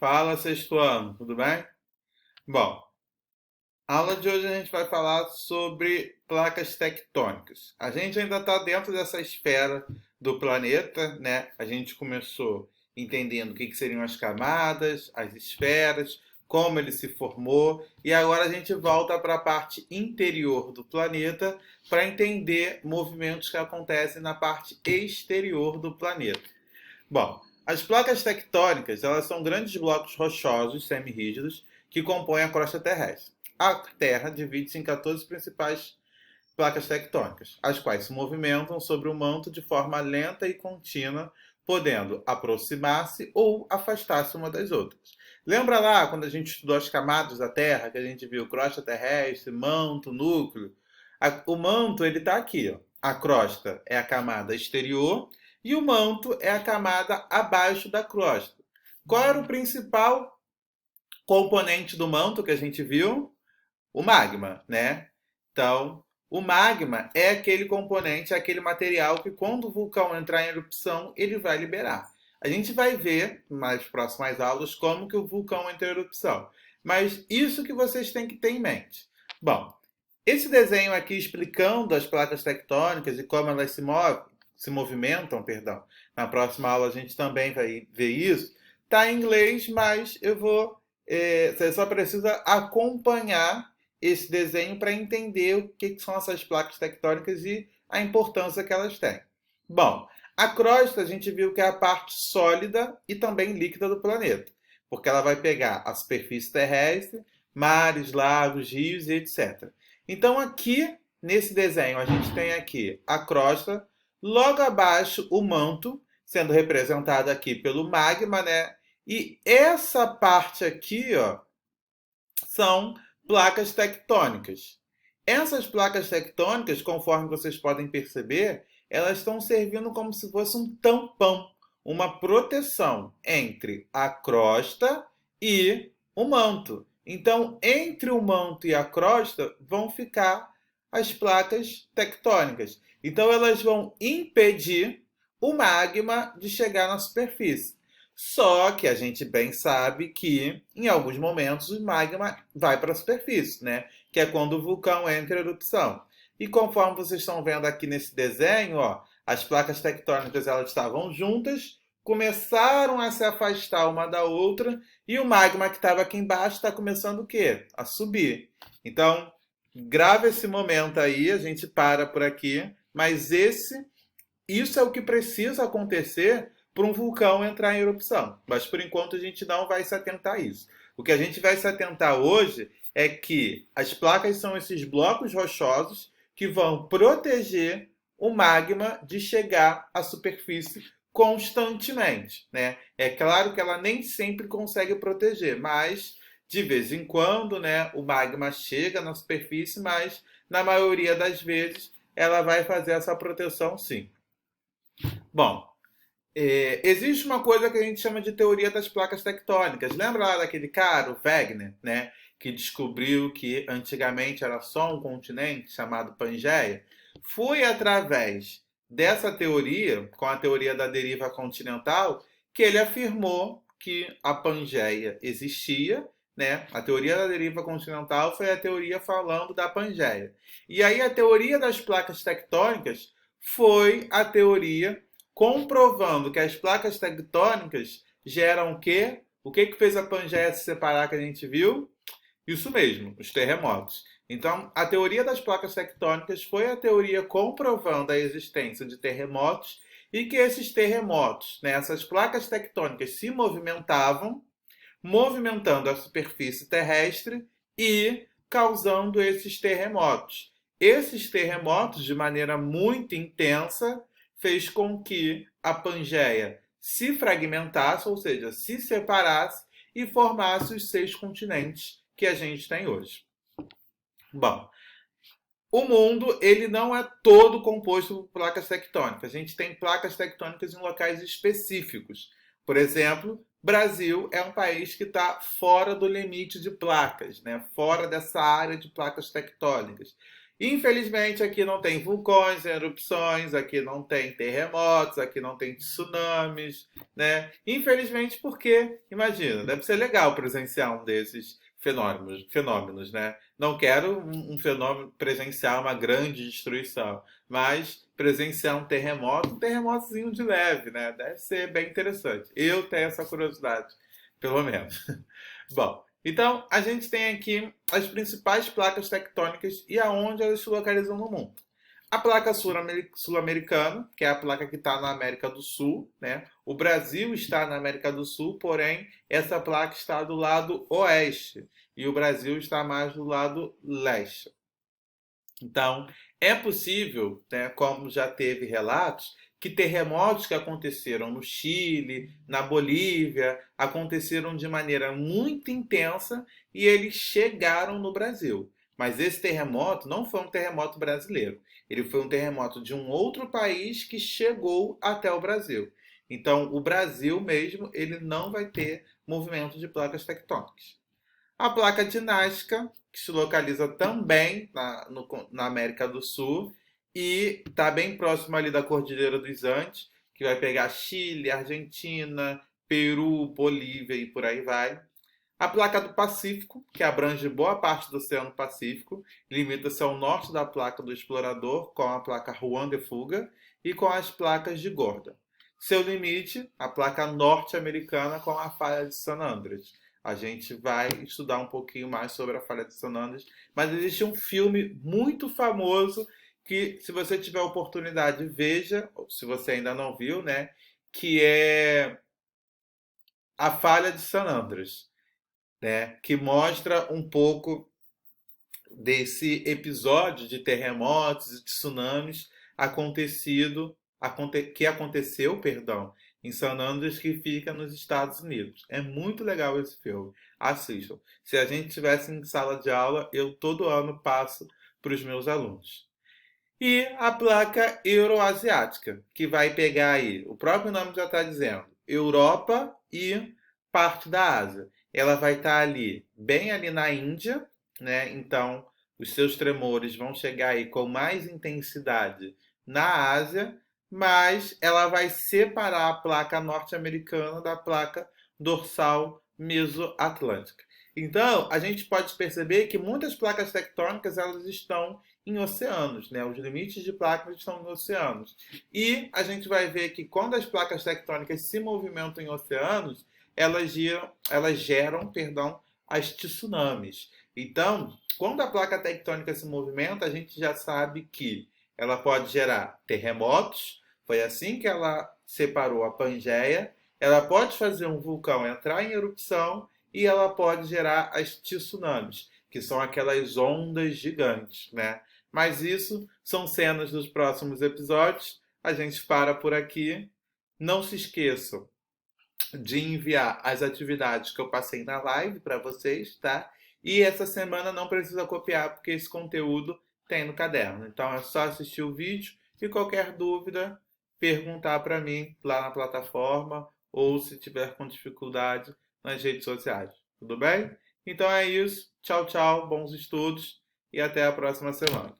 Fala, sexto ano, tudo bem? Bom, a aula de hoje a gente vai falar sobre placas tectônicas. A gente ainda está dentro dessa esfera do planeta, né? A gente começou entendendo o que seriam as camadas, as esferas, como ele se formou, e agora a gente volta para a parte interior do planeta para entender movimentos que acontecem na parte exterior do planeta. Bom, as placas tectônicas, elas são grandes blocos rochosos semirrígidos que compõem a crosta terrestre. A Terra divide-se em 14 principais placas tectônicas, as quais se movimentam sobre o manto de forma lenta e contínua, podendo aproximar-se ou afastar-se uma das outras. Lembra lá quando a gente estudou as camadas da Terra, que a gente viu crosta terrestre, manto, núcleo? O manto ele está aqui, ó. A crosta é a camada exterior e o manto é a camada abaixo da crosta. Qual era o principal componente do manto que a gente viu? O magma, né? Então, o magma é aquele componente, aquele material que quando o vulcão entrar em erupção, ele vai liberar. A gente vai ver nas próximas aulas como que o vulcão entra em erupção. Mas isso que vocês têm que ter em mente. Bom, esse desenho aqui explicando as placas tectônicas e como elas se movimentam, perdão. Na próxima aula a gente também vai ver isso. Está em inglês, mas você só precisa acompanhar esse desenho para entender o que são essas placas tectônicas e a importância que elas têm. Bom, a crosta a gente viu que é a parte sólida e também líquida do planeta, porque ela vai pegar a superfície terrestre, mares, lagos, rios e etc. Então aqui nesse desenho a gente tem aqui a crosta, logo abaixo o manto, sendo representado aqui pelo magma, né? E essa parte aqui, ó, são placas tectônicas. Essas placas tectônicas, conforme vocês podem perceber, elas estão servindo como se fosse um tampão, uma proteção entre a crosta e o manto. Então, entre o manto e a crosta vão ficar as placas tectônicas. Então, elas vão impedir o magma de chegar na superfície. Só que a gente bem sabe que, em alguns momentos, o magma vai para a superfície, né? Que é quando o vulcão entra em erupção. E conforme vocês estão vendo aqui nesse desenho, ó, as placas tectônicas elas estavam juntas, começaram a se afastar uma da outra, e o magma que estava aqui embaixo está começando o quê? A subir. Então, grava esse momento aí, a gente para por aqui, mas isso é o que precisa acontecer para um vulcão entrar em erupção. Mas por enquanto a gente não vai se atentar a isso. O que a gente vai se atentar hoje é que as placas são esses blocos rochosos que vão proteger o magma de chegar à superfície constantemente, né? É claro que ela nem sempre consegue proteger, mas de vez em quando, né, o magma chega na superfície, mas na maioria das vezes ela vai fazer essa proteção sim. Bom, existe uma coisa que a gente chama de teoria das placas tectônicas. Lembra lá daquele cara, o Wegener, né? Que descobriu que antigamente era só um continente chamado Pangeia? Foi através dessa teoria, com a teoria da deriva continental, que ele afirmou que a Pangeia existia, né? A teoria da deriva continental foi a teoria falando da Pangeia. E aí a teoria das placas tectônicas foi a teoria comprovando que as placas tectônicas geram o quê? O que fez a Pangeia se separar que a gente viu? Isso mesmo, os terremotos. Então, a teoria das placas tectônicas foi a teoria comprovando a existência de terremotos e que esses terremotos, né, essas placas tectônicas se movimentavam, movimentando a superfície terrestre e causando esses terremotos. Esses terremotos, de maneira muito intensa, fez com que a Pangeia se fragmentasse, ou seja, se separasse e formasse os 6 continentes que a gente tem hoje. Bom, o mundo ele não é todo composto por placas tectônicas. A gente tem placas tectônicas em locais específicos. Por exemplo, Brasil é um país que está fora do limite de placas, né? Fora dessa área de placas tectônicas. Infelizmente, aqui não tem vulcões, erupções, aqui não tem terremotos, aqui não tem tsunamis, né? Infelizmente, porque, imagina, deve ser legal presenciar um desses fenômenos, né? Não quero um fenômeno presenciar uma grande destruição, mas presenciar um terremotozinho de leve, né? Deve ser bem interessante. Eu tenho essa curiosidade, pelo menos. Bom, então a gente tem aqui as principais placas tectônicas e aonde elas se localizam no mundo. A placa sul-americana, que é a placa que está na América do Sul, né? O Brasil está na América do Sul, porém essa placa está do lado oeste e o Brasil está mais do lado leste. Então, é possível, né, como já teve relatos, que terremotos que aconteceram no Chile, na Bolívia, aconteceram de maneira muito intensa e eles chegaram no Brasil. Mas esse terremoto não foi um terremoto brasileiro. Ele foi um terremoto de um outro país que chegou até o Brasil. Então, o Brasil mesmo, ele não vai ter movimento de placas tectônicas. A placa de Nazca, que se localiza também na América do Sul e está bem próximo ali da Cordilheira dos Andes, que vai pegar Chile, Argentina, Peru, Bolívia e por aí vai. A placa do Pacífico, que abrange boa parte do Oceano Pacífico, limita-se ao norte da placa do Explorador, com a placa Juan de Fuga e com as placas de Gordon. Seu limite, a placa norte-americana com a falha de San Andreas. A gente vai estudar um pouquinho mais sobre a falha de San Andreas, mas existe um filme muito famoso que, se você tiver oportunidade, veja, se você ainda não viu, né? Que é A Falha de San Andreas, né, que mostra um pouco desse episódio de terremotos e tsunamis que aconteceu, perdão, em San Andreas, que fica nos Estados Unidos. É muito legal esse filme. Assistam. Se a gente tivesse em sala de aula, eu todo ano passo para os meus alunos. E a placa euroasiática, que vai pegar aí, o próprio nome já está dizendo, Europa e parte da Ásia. Ela vai estar ali, bem ali na Índia, né? Então, os seus tremores vão chegar aí com mais intensidade na Ásia, mas ela vai separar a placa norte-americana da placa dorsal mesoatlântica. Então, a gente pode perceber que muitas placas tectônicas elas estão em oceanos, né? Os limites de placas estão em oceanos. E a gente vai ver que quando as placas tectônicas se movimentam em oceanos, elas geram, as tsunamis. Então, quando a placa tectônica se movimenta, a gente já sabe que ela pode gerar terremotos. Foi assim que ela separou a Pangeia. Ela pode fazer um vulcão entrar em erupção e ela pode gerar as tsunamis, que são aquelas ondas gigantes, né? Mas isso são cenas dos próximos episódios. A gente para por aqui. Não se esqueçam de enviar as atividades que eu passei na live para vocês, tá? E essa semana não precisa copiar, porque esse conteúdo tem no caderno. Então é só assistir o vídeo e qualquer dúvida, perguntar para mim lá na plataforma ou se tiver com dificuldade nas redes sociais. Tudo bem? Então é isso. Tchau, tchau. Bons estudos e até a próxima semana.